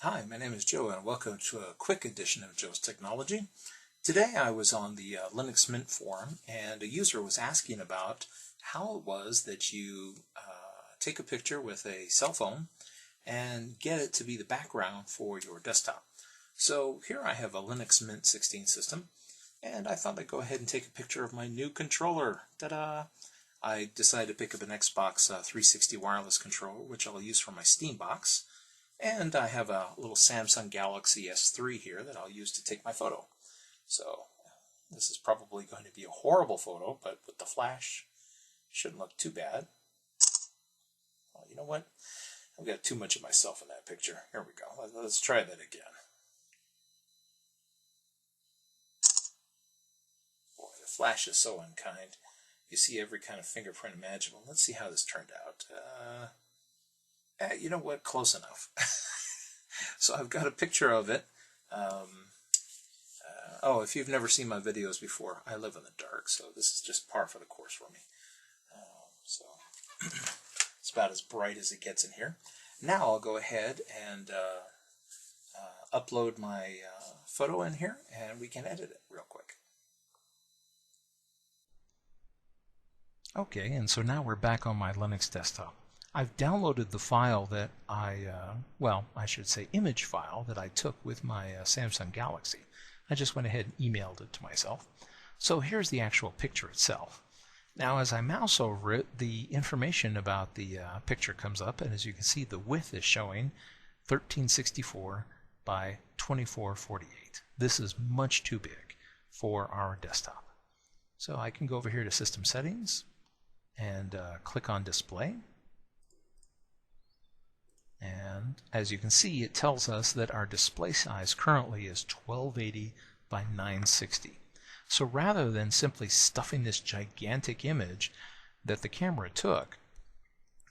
Hi, my name is Joe and welcome to a quick edition of Joe's Technology. Today I was on the Linux Mint forum and a user was asking about how it was that you take a picture with a cell phone and get it to be the background for your desktop. So here I have a Linux Mint 16 system and I thought I'd go ahead and take a picture of my new controller. Ta-da! I decided to pick up an Xbox 360 wireless controller, which I'll use for my Steam box. And I have a little Samsung Galaxy S3 here that I'll use to take my photo. So this is probably going to be a horrible photo, but with the flash, it shouldn't look too bad. Well, you know what? I've got too much of myself in that picture. Here we go. Let's try that again. Boy, the flash is so unkind. You see every kind of fingerprint imaginable. Let's see how this turned out. You know what? Close enough. So I've got a picture of it. Oh, if you've never seen my videos before, I live in the dark, so this is just par for the course for me. So it's about as bright as it gets in here. Now I'll go ahead and upload my photo in here, and we can edit it real quick. Okay, and so now we're back on my Linux desktop. I've downloaded the file that I should say image file that I took with my Samsung Galaxy. I just went ahead and emailed it to myself. So here's the actual picture itself. Now as I mouse over it, the information about the picture comes up, and as you can see, the width is showing 1364 by 2448. This is much too big for our desktop. So I can go over here to System Settings and click on Display. And as you can see, it tells us that our display size currently is 1280 by 960. So rather than simply stuffing this gigantic image that the camera took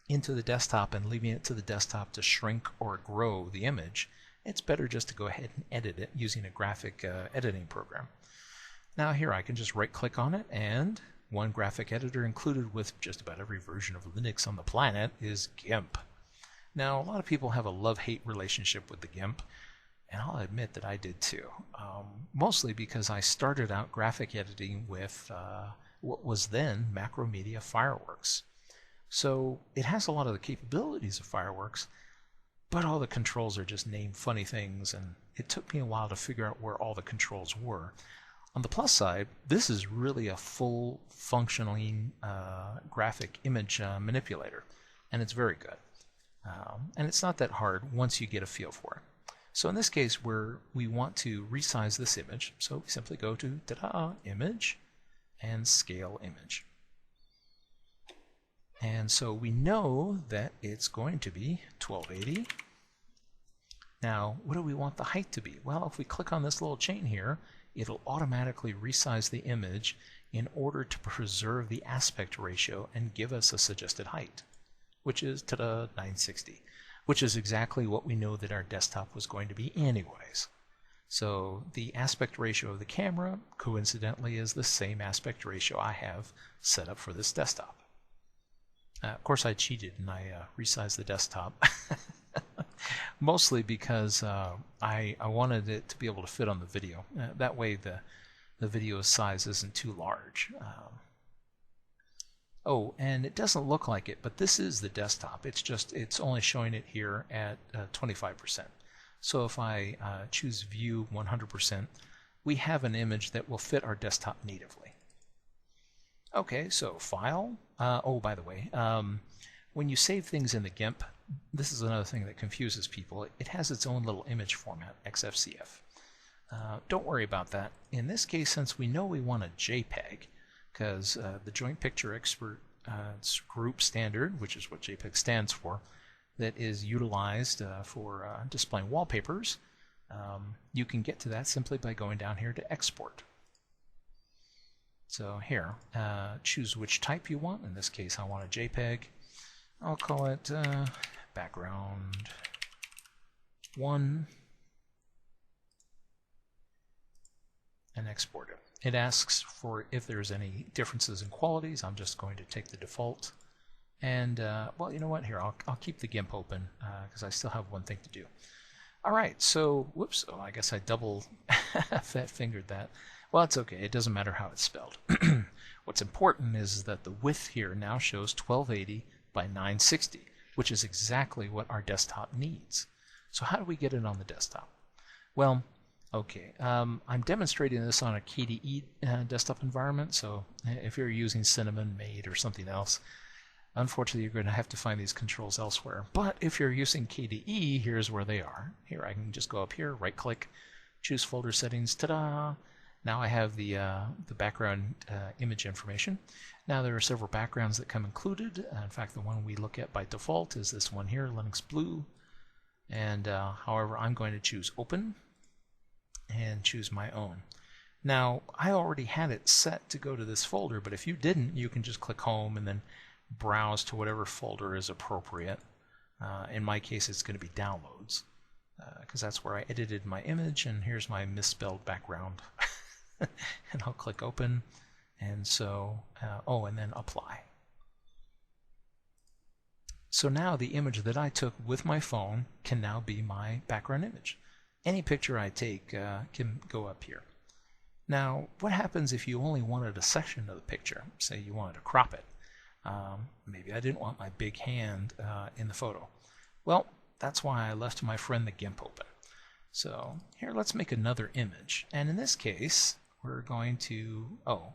into the desktop and leaving it to the desktop to shrink or grow the image, it's better just to go ahead and edit it using a graphic editing program. Now here I can just right click on it, and one graphic editor included with just about every version of Linux on the planet is GIMP. Now, a lot of people have a love-hate relationship with the GIMP, and I'll admit that I did too. Mostly because I started out graphic editing with what was then Macromedia Fireworks. So it has a lot of the capabilities of Fireworks, but all the controls are just named funny things, and it took me a while to figure out where all the controls were. On the plus side, this is really a full functioning graphic image manipulator, and it's very good. And it's not that hard once you get a feel for it. So in this case, we want to resize this image, so we simply go to Image, and Scale Image. And so we know that it's going to be 1280. Now, what do we want the height to be? Well, if we click on this little chain here, it'll automatically resize the image in order to preserve the aspect ratio and give us a suggested height, which is 960, which is exactly what we know that our desktop was going to be anyways. So the aspect ratio of the camera, coincidentally, is the same aspect ratio I have set up for this desktop. Of course, I cheated and I resized the desktop, mostly because I wanted it to be able to fit on the video. That way the video size isn't too large. Oh, and it doesn't look like it, but this is the desktop. It's only showing it here at 25%. So if I choose View 100%, we have an image that will fit our desktop natively. Okay, so File. Oh, by the way, when you save things in the GIMP, this is another thing that confuses people. It has its own little image format, XFCF. Don't worry about that. In this case, since we know we want a JPEG, because the Joint Picture Expert Group Standard, which is what JPEG stands for, that is utilized for displaying wallpapers, you can get to that simply by going down here to Export. So here, choose which type you want. In this case, I want a JPEG. I'll call it background 1 and export it. It asks for if there's any differences in qualities. I'm just going to take the default. And, well, you know what? Here, I'll keep the GIMP open because I still have one thing to do. All right, so whoops, oh, I guess I double fat fingered that. Well, it's okay. It doesn't matter how it's spelled. What's important is that the width here now shows 1280 by 960, which is exactly what our desktop needs. So how do we get it on the desktop? Well, okay, I'm demonstrating this on a KDE desktop environment, so if you're using Cinnamon, Mate, or something else, unfortunately you're going to have to find these controls elsewhere. But if you're using KDE, here's where they are. Here, I can just go up here, right-click, choose folder settings, ta-da! Now I have the background image information. Now there are several backgrounds that come included. In fact, the one we look at by default is this one here, Linux Blue. And however, I'm going to choose Open and choose my own. Now, I already had it set to go to this folder, but if you didn't, you can just click Home and then browse to whatever folder is appropriate. In my case, it's going to be Downloads, because that's where I edited my image, and here's my misspelled background. And I'll click Open, and so, oh, and then Apply. So now the image that I took with my phone can now be my background image. Any picture I take can go up here. Now, what happens if you only wanted a section of the picture? Say you wanted to crop it. Maybe I didn't want my big hand in the photo. Well, that's why I left my friend the GIMP open. So here, let's make another image. And in this case, we're going to, oh,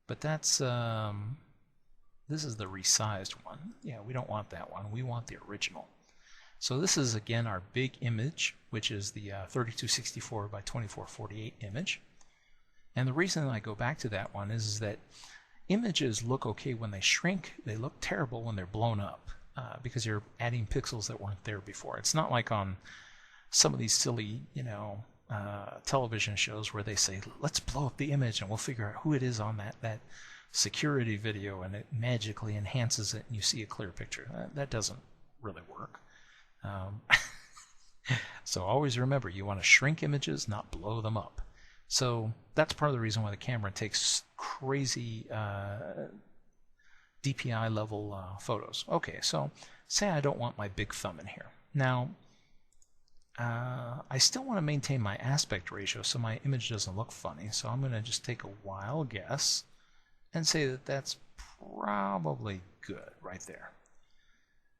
but that's, this is the resized one. Yeah, we don't want that one. We want the original. So this is, again, our big image, which is the 3264 by 2448 image. And the reason I go back to that one is that images look okay when they shrink. They look terrible when they're blown up because you're adding pixels that weren't there before. It's not like on some of these silly, television shows where they say, let's blow up the image and we'll figure out who it is on that security video, and it magically enhances it and you see a clear picture. That doesn't really work. So always remember, you want to shrink images, not blow them up. So that's part of the reason why the camera takes crazy DPI level photos. Okay, so say I don't want my big thumb in here. Now, I still want to maintain my aspect ratio so my image doesn't look funny. So I'm going to just take a wild guess and say that that's probably good right there.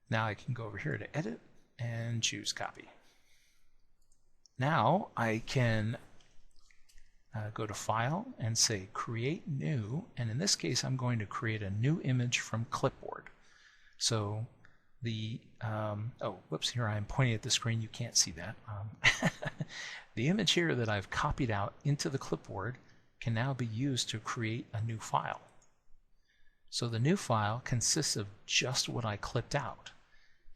Now I can go over here to Edit and choose Copy. Now I can go to File and say Create New, and in this case I'm going to create a new image from Clipboard. So the, oh, whoops, here I am pointing at the screen, you can't see that. The image here that I've copied out into the clipboard can now be used to create a new file. So the new file consists of just what I clipped out.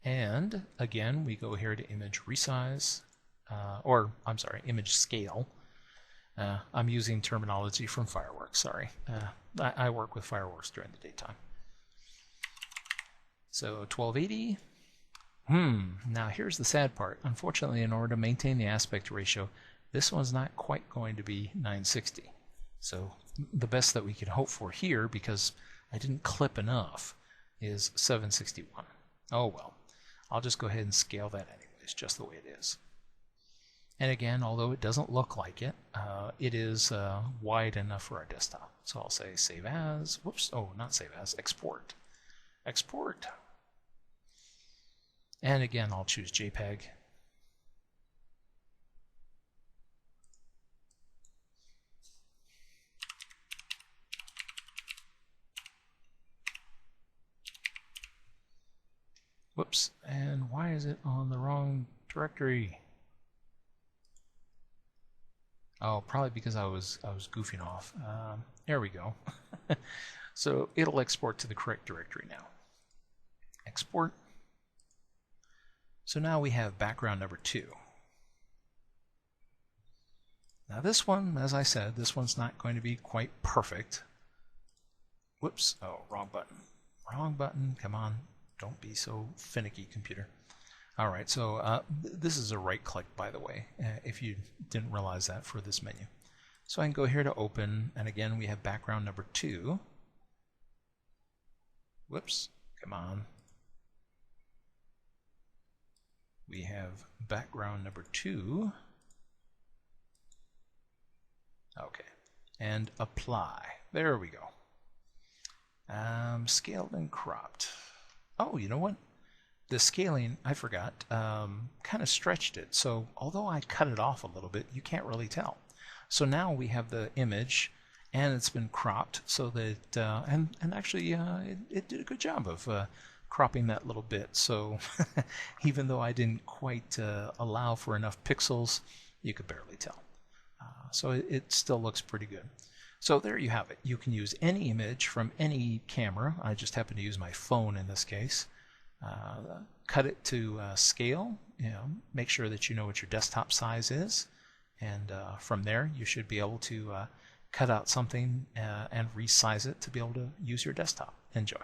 And again, we go here to Image Resize, or I'm sorry, Image Scale. I'm using terminology from Fireworks, sorry. I work with Fireworks during the daytime. So 1280. Now here's the sad part. Unfortunately, in order to maintain the aspect ratio, this one's not quite going to be 960. So the best that we can hope for here, because I didn't clip enough, is 761. Oh well. I'll just go ahead and scale that anyways, just the way it is. And again, although it doesn't look like it, it is wide enough for our desktop. So I'll say Save As, whoops, oh, not Save As, Export. Export. And again, I'll choose JPEG. Whoops, and why is it on the wrong directory? Oh, probably because I was goofing off. There we go. So it'll export to the correct directory now. Export. So now we have background number 2. Now this one, as I said, this one's not going to be quite perfect. Whoops, oh, wrong button. Wrong button, come on. Don't be so finicky, computer. All right, so this is a right click, by the way, if you didn't realize that for this menu. So I can go here to open, and again, we have background number 2. Whoops, come on. We have background number 2. Okay, and apply. There we go. Scaled and cropped. Oh, you know what? The scaling, I forgot, kind of stretched it. So although I cut it off a little bit, you can't really tell. So now we have the image, and it's been cropped so that, and actually it did a good job of cropping that little bit. So even though I didn't quite allow for enough pixels, you could barely tell. So it still looks pretty good. So there you have it. You can use any image from any camera. I just happen to use my phone in this case. Cut it to scale. Make sure that you know what your desktop size is, and from there you should be able to cut out something and resize it to be able to use your desktop. Enjoy.